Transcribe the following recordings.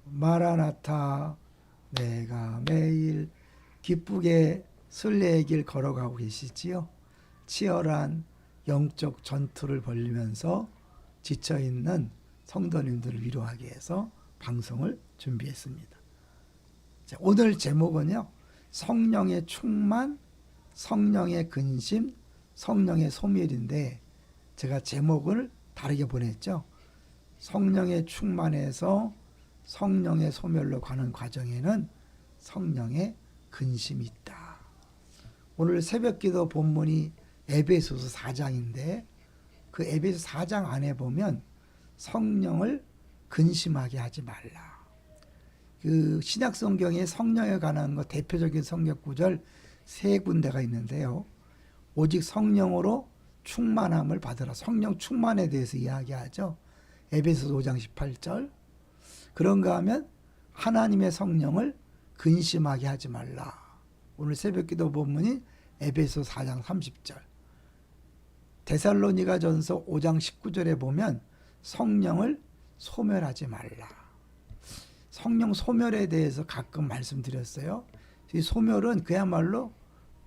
마라나타, 내가 매일 기쁘게 순례의 길 걸어가고 계시지요. 치열한 영적 전투를 벌이면서 지쳐있는 성도님들을 위로하기 위해서 방송을 준비했습니다. 자, 오늘 제목은요, 성령의 충만, 성령의 근심, 성령의 소멸인데, 제가 제목을 다르게 보냈죠. 성령의 충만에서 성령의 소멸로 가는 과정에는 성령의 근심이 있다. 오늘 새벽기도 본문이 에베소서 4장인데 그 에베소 4장 안에 보면 성령을 근심하게 하지 말라. 그 신약성경에 성령에 관한 거 대표적인 성경 구절 세 군데가 있는데요. 오직 성령으로 충만함을 받으라. 성령 충만에 대해서 이야기하죠. 에베소서 5장 18절. 그런가 하면 하나님의 성령을 근심하게 하지 말라. 오늘 새벽기도 본문이 에베소 4장 30절. 데살로니가전서 5장 19절에 보면 성령을 소멸하지 말라. 성령 소멸에 대해서 가끔 말씀드렸어요. 이 소멸은 그야말로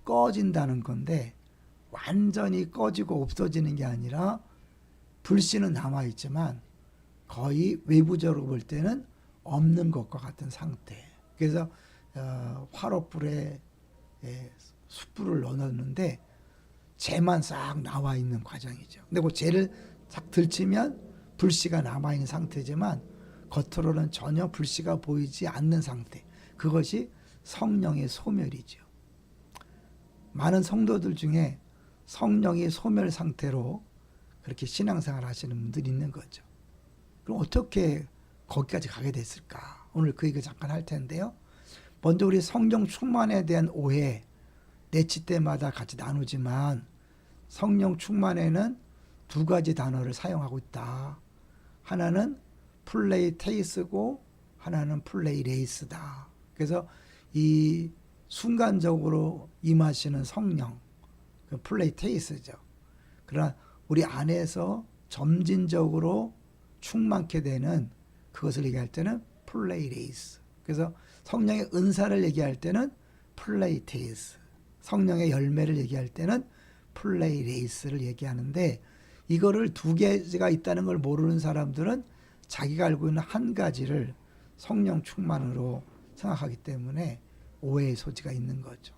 꺼진다는 건데 완전히 꺼지고 없어지는 게 아니라 불씨는 남아있지만 거의 외부적으로 볼 때는 없는 것과 같은 상태. 그래서 화롯불에 숯불을 넣었는데 재만 싹 나와 있는 과정이죠. 근데 그 재를 싹 들치면 불씨가 남아있는 상태지만 겉으로는 전혀 불씨가 보이지 않는 상태. 그것이 성령의 소멸이죠. 많은 성도들 중에 성령이 소멸 상태로 그렇게 신앙생활 하시는 분들이 있는 거죠. 그럼 어떻게 거기까지 가게 됐을까? 오늘 그 얘기 잠깐 할 텐데요. 먼저 우리 성령 충만에 대한 오해, 내치 때마다 같이 나누지만 성령 충만에는 두 가지 단어를 사용하고 있다. 하나는 플레이테이스고 하나는 플레이레이스다. 그래서 이 순간적으로 임하시는 성령, 그 플레이테이스죠. 그러나 우리 안에서 점진적으로 충만케 되는 그것을 얘기할 때는 플레이레이스. 그래서 성령의 은사를 얘기할 때는 플레이테이스, 성령의 열매를 얘기할 때는 플레이레이스를 얘기하는데, 이거를 두 개가 있다는 걸 모르는 사람들은 자기가 알고 있는 한 가지를 성령 충만으로 생각하기 때문에 오해의 소지가 있는 거죠.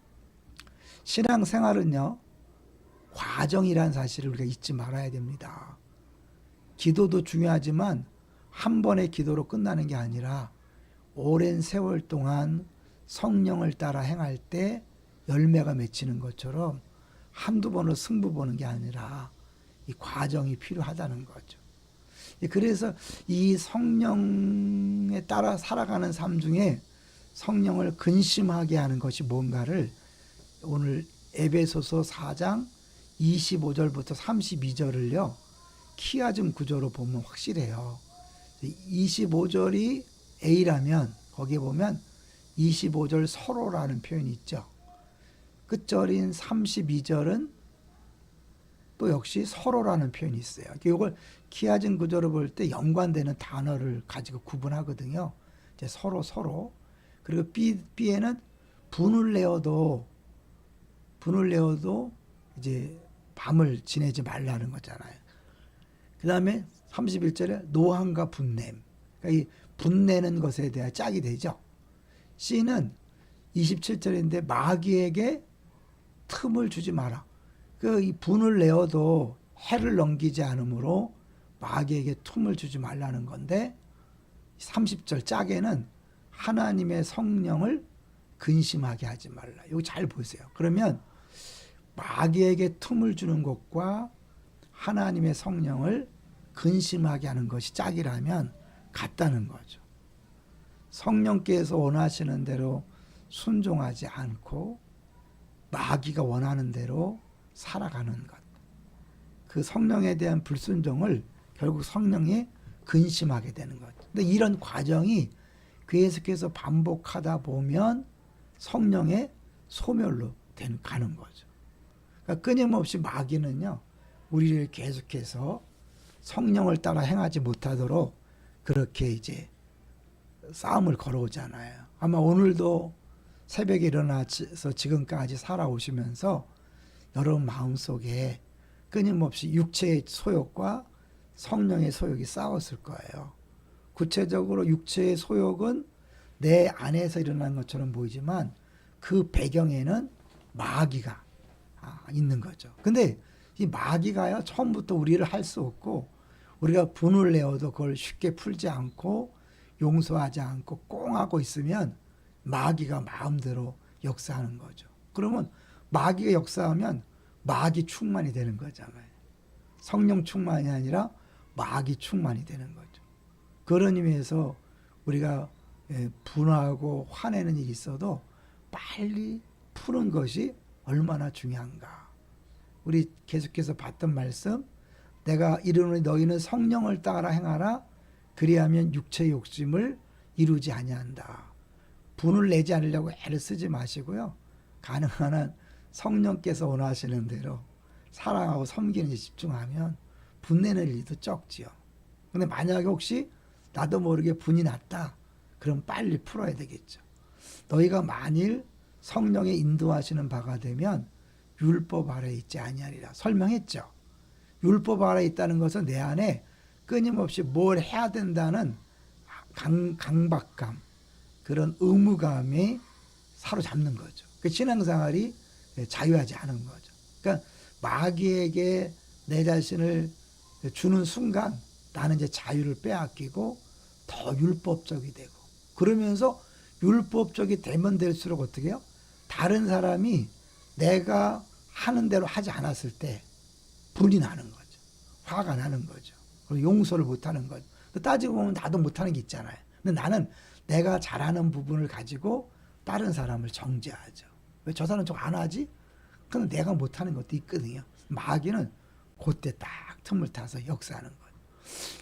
신앙생활은요, 과정이라는 사실을 우리가 잊지 말아야 됩니다. 기도도 중요하지만 한 번의 기도로 끝나는 게 아니라 오랜 세월 동안 성령을 따라 행할 때 열매가 맺히는 것처럼 한두 번으로 승부 보는 게 아니라 이 과정이 필요하다는 거죠. 그래서 이 성령에 따라 살아가는 삶 중에 성령을 근심하게 하는 것이 뭔가를 오늘 에베소서 4장 25절부터 32절을요 키아즘 구조로 보면 확실해요. 25절이 A라면 거기에 보면 25절 서로라는 표현이 있죠. 끝절인 32절은 또 역시 서로라는 표현이 있어요. 이걸 키아즘 구조로 볼 때 연관되는 단어를 가지고 구분하거든요. 이제 서로. 그리고 B에는 분을 내어도 이제 밤을 지내지 말라는 거잖아요. 그 다음에 31절에 노함과 분냄. 그러니까 이 분내는 것에 대한 짝이 되죠. C는 27절인데 마귀에게 틈을 주지 마라. 이 분을 내어도 해를 넘기지 않으므로 마귀에게 틈을 주지 말라는 건데 30절 짝에는 하나님의 성령을 근심하게 하지 말라. 이거 잘 보세요. 그러면 마귀에게 틈을 주는 것과 하나님의 성령을 근심하게 하는 것이 짝이라면 같다는 거죠. 성령께서 원하시는 대로 순종하지 않고 마귀가 원하는 대로 살아가는 것. 그 성령에 대한 불순종을 결국 성령이 근심하게 되는 것. 근데 이런 과정이 계속해서 반복하다 보면 성령의 소멸로 가는 거죠. 그러니까 끊임없이 마귀는요, 우리를 계속해서 성령을 따라 행하지 못하도록 그렇게 이제 싸움을 걸어오잖아요. 아마 오늘도 새벽에 일어나서 지금까지 살아오시면서 여러분 마음속에 끊임없이 육체의 소욕과 성령의 소욕이 싸웠을 거예요. 구체적으로 육체의 소욕은 내 안에서 일어나는 것처럼 보이지만 그 배경에는 마귀가 있는 거죠. 근데 이 마귀가요, 처음부터 우리를 할 수 없고, 우리가 분을 내어도 그걸 쉽게 풀지 않고 용서하지 않고 꽁하고 있으면 마귀가 마음대로 역사하는 거죠. 그러면 마귀가 역사하면 마귀 충만이 되는 거잖아요. 성령 충만이 아니라 마귀 충만이 되는 거죠. 그런 의미에서 우리가 분하고 화내는 일이 있어도 빨리 푸는 것이 얼마나 중요한가. 우리 계속해서 봤던 말씀, 내가 이르노니 너희는 성령을 따라 행하라. 그리하면 육체의 욕심을 이루지 아니한다. 분을 내지 않으려고 애를 쓰지 마시고요. 가능한 한 성령께서 원하시는 대로 사랑하고 섬기는 데 집중하면 분내는 일도 적지요. 근데 만약에 혹시 나도 모르게 분이 났다. 그럼 빨리 풀어야 되겠죠. 너희가 만일 성령의 인도하시는 바가 되면 율법 아래에 있지 아니하리라. 설명했죠. 율법 아래에 있다는 것은 내 안에 끊임없이 뭘 해야 된다는 강박감, 그런 의무감에 사로잡는 거죠. 그 신앙생활이 자유하지 않은 거죠. 그러니까 마귀에게 내 자신을 주는 순간 나는 이제 자유를 빼앗기고 더 율법적이 되고, 그러면서 율법적이 되면 될수록 어떻게 해요? 다른 사람이 내가 하는 대로 하지 않았을 때 분이 나는 거죠. 화가 나는 거죠. 그리고 용서를 못하는 거죠. 따지고 보면 나도 못하는 게 있잖아요. 근데 나는 내가 잘하는 부분을 가지고 다른 사람을 정죄하죠. 왜 저 사람은 좀 안 하지? 근데 내가 못하는 것도 있거든요. 마귀는 그때 딱 틈을 타서 역사하는 거예요.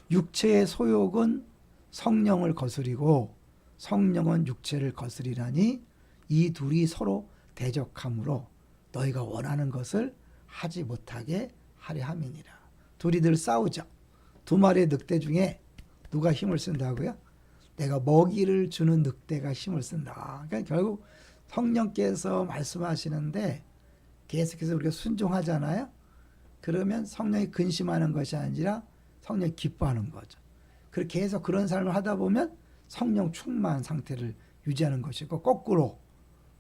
육체의 소욕은 성령을 거스리고 성령은 육체를 거스리라니 이 둘이 서로 대적함으로 너희가 원하는 것을 하지 못하게 하려 함이니라. 둘이 늘 싸우죠. 두 마리의 늑대 중에 누가 힘을 쓴다고요? 내가 먹이를 주는 늑대가 힘을 쓴다. 그러니까 결국 성령께서 말씀하시는데 계속해서 우리가 순종하잖아요. 그러면 성령이 근심하는 것이 아니라 성령이 기뻐하는 거죠. 그렇게 해서 그런 삶을 하다 보면 성령 충만 상태를 유지하는 것이고, 거꾸로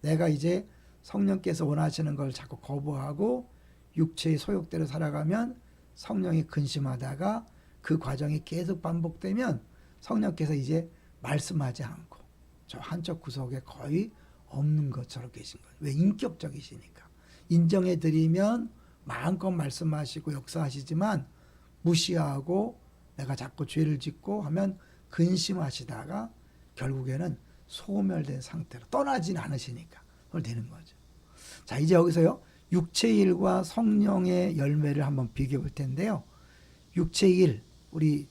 내가 이제 성령께서 원하시는 걸 자꾸 거부하고 육체의 소욕대로 살아가면 성령이 근심하다가 그 과정이 계속 반복되면 성령께서 이제 말씀하지 않고 저 한쪽 구석에 거의 없는 것처럼 계신 거예요. 왜? 인격적이시니까. 인정해 드리면 마음껏 말씀하시고 역사하시지만 무시하고 내가 자꾸 죄를 짓고 하면 근심하시다가 결국에는 소멸된 상태로 떠나진 않으시니까 그걸 되는 거죠. 자, 이제 여기서요, 육체의 일과 성령의 열매를 한번 비교해 볼 텐데요. 육체의 일, 우리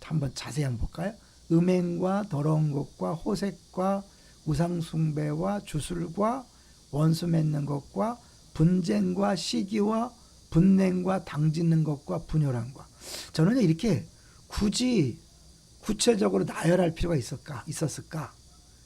한번 자세히 한번 볼까요? 음행과 더러운 것과 호색과 우상숭배와 주술과 원수 맺는 것과 분쟁과 시기와 분냉과 당짓는 것과 분열함과. 저는 이렇게 굳이 구체적으로 나열할 필요가 있었을까?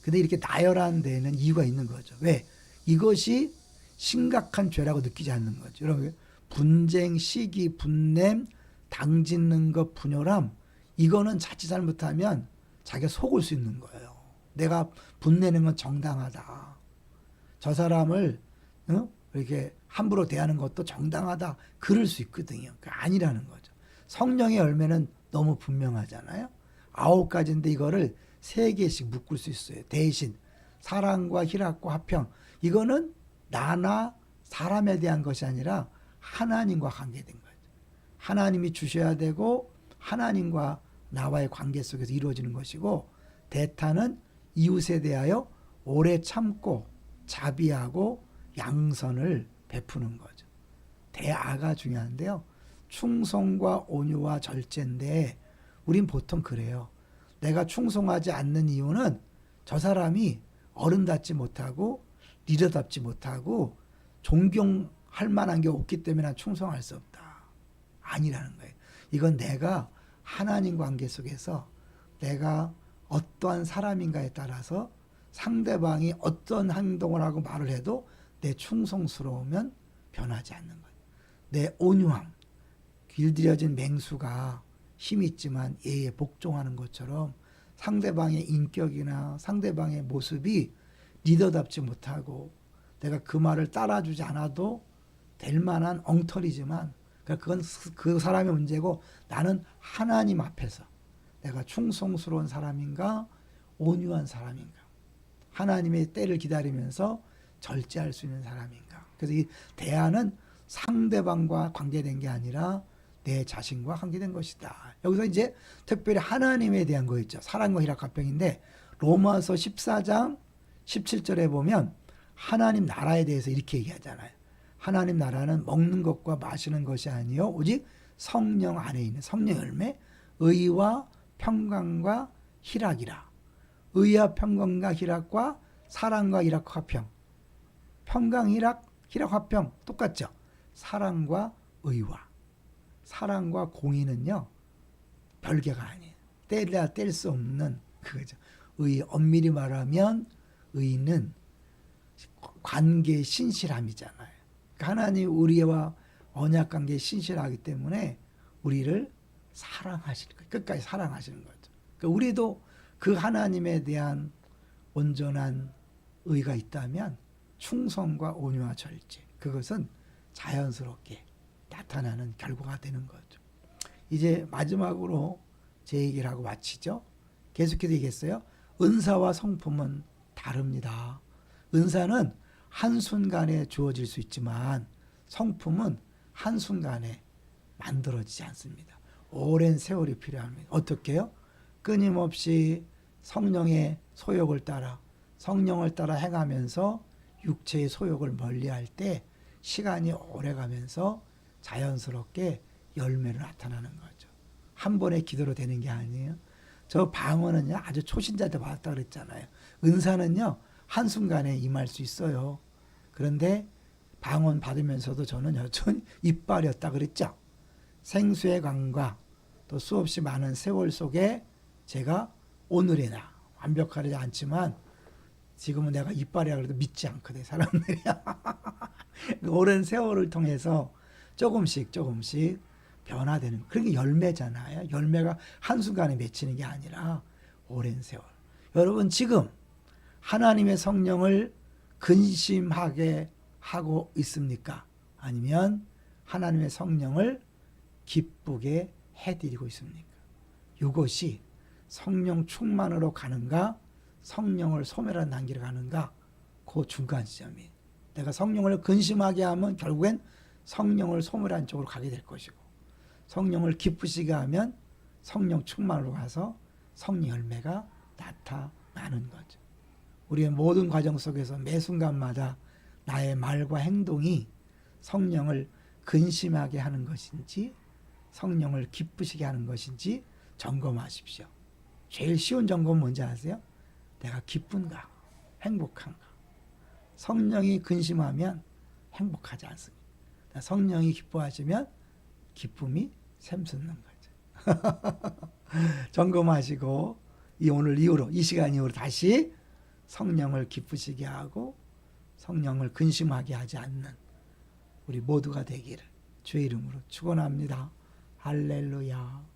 근데 이렇게 나열한 데는 이유가 있는 거죠. 왜? 이것이 심각한 죄라고 느끼지 않는 거죠. 여러분, 분쟁, 시기, 분냄, 당짓는 것, 분열함, 이거는 자칫 잘못하면 자기가 속을 수 있는 거예요. 내가 분내는 건 정당하다. 저 사람을 이렇게 함부로 대하는 것도 정당하다. 그럴 수 있거든요. 아니라는 거죠. 성령의 열매는 너무 분명하잖아요. 9가지인데 이거를 3개씩 묶을 수 있어요. 대신 사랑과 희락과 화평, 이거는 나나 사람에 대한 것이 아니라 하나님과 관계된 거죠. 하나님이 주셔야 되고 하나님과 나와의 관계 속에서 이루어지는 것이고, 대타는 이웃에 대하여 오래 참고 자비하고 양선을 베푸는 거죠. 대아가 중요한데요. 충성과 온유와 절제인데 우린 보통 그래요. 내가 충성하지 않는 이유는 저 사람이 어른답지 못하고 리더답지 못하고 존경할 만한 게 없기 때문에 난 충성할 수 없다. 아니라는 거예요. 이건 내가 하나님 관계 속에서 내가 어떠한 사람인가에 따라서 상대방이 어떤 행동을 하고 말을 해도 내 충성스러우면 변하지 않는 거예요. 내 온유함, 길들여진 맹수가 힘이 있지만 예에 복종하는 것처럼 상대방의 인격이나 상대방의 모습이 리더답지 못하고 내가 그 말을 따라주지 않아도 될 만한 엉터리지만 그건 그 사람의 문제고 나는 하나님 앞에서 내가 충성스러운 사람인가 온유한 사람인가 하나님의 때를 기다리면서 절제할 수 있는 사람인가. 그래서 이 대화는 상대방과 관계된 게 아니라 내 자신과 관계된 것이다. 여기서 이제 특별히 하나님에 대한 거 있죠. 사랑과 희락화평인데 로마서 14장 17절에 보면 하나님 나라에 대해서 이렇게 얘기하잖아요. 하나님 나라는 먹는 것과 마시는 것이 아니요 오직 성령 안에 있는 성령 열매 의와 평강과 희락이라. 의와 평강과 희락과 사랑과 희락 화평. 평강 희락 희락 화평 똑같죠. 사랑과 의와 사랑과 공의는요 별개가 아니에요. 떼야 뗄 수 없는 그거죠. 의 엄밀히 말하면 의는 관계의 신실함이잖아요. 그러니까 하나님 우리와 언약 관계에 신실하기 때문에 우리를 사랑하시는 거예요. 끝까지 사랑하시는 거죠. 그러니까 우리도 그 하나님에 대한 온전한 의가 있다면 충성과 온유와 절제 그것은 자연스럽게 나타나는 결과가 되는 거죠. 이제 마지막으로 제 얘기를 하고 마치죠. 계속해서 얘기했어요. 은사와 성품은 다릅니다. 은사는 한순간에 주어질 수 있지만 성품은 한순간에 만들어지지 않습니다. 오랜 세월이 필요합니다. 어떻게 해요? 끊임없이 성령의 소욕을 따라 성령을 따라 행하면서 육체의 소욕을 멀리할 때 시간이 오래 가면서 자연스럽게 열매로 나타나는 거죠. 한 번의 기도로 되는 게 아니에요. 저 방언은요 아주 초신자한테 받았다 그랬잖아요. 은사는요 한순간에 임할 수 있어요. 그런데 방언 받으면서도 저는 여전히 이빨이었다 그랬죠. 생수의 강과 또 수없이 많은 세월 속에 제가 오늘의 나 완벽하지 않지만 지금은 내가 이빨이라 그래도 믿지 않거든 사람들이. 오랜 세월을 통해서 조금씩 변화되는 그게 열매잖아요. 열매가 한순간에 맺히는 게 아니라 오랜 세월. 여러분 지금 하나님의 성령을 근심하게 하고 있습니까? 아니면 하나님의 성령을 기쁘게 해드리고 있습니까? 이것이 성령 충만으로 가는가 성령을 소멸한 단계로 가는가 그 중간 지점이 내가 성령을 근심하게 하면 결국엔 성령을 소멸한 쪽으로 가게 될 것이고 성령을 기쁘시게 하면 성령 충만으로 가서 성령 열매가 나타나는 거죠. 우리의 모든 과정 속에서 매 순간마다 나의 말과 행동이 성령을 근심하게 하는 것인지 성령을 기쁘시게 하는 것인지 점검하십시오. 제일 쉬운 점검은 뭔지 아세요? 내가 기쁜가? 행복한가? 성령이 근심하면 행복하지 않습니다. 성령이 기뻐하시면 기쁨이 샘솟는 거죠. 점검하시고 오늘 이후로 이 시간 이후로 다시 성령을 기쁘시게 하고 성령을 근심하게 하지 않는 우리 모두가 되기를 주의 이름으로 축원합니다. 할렐루야.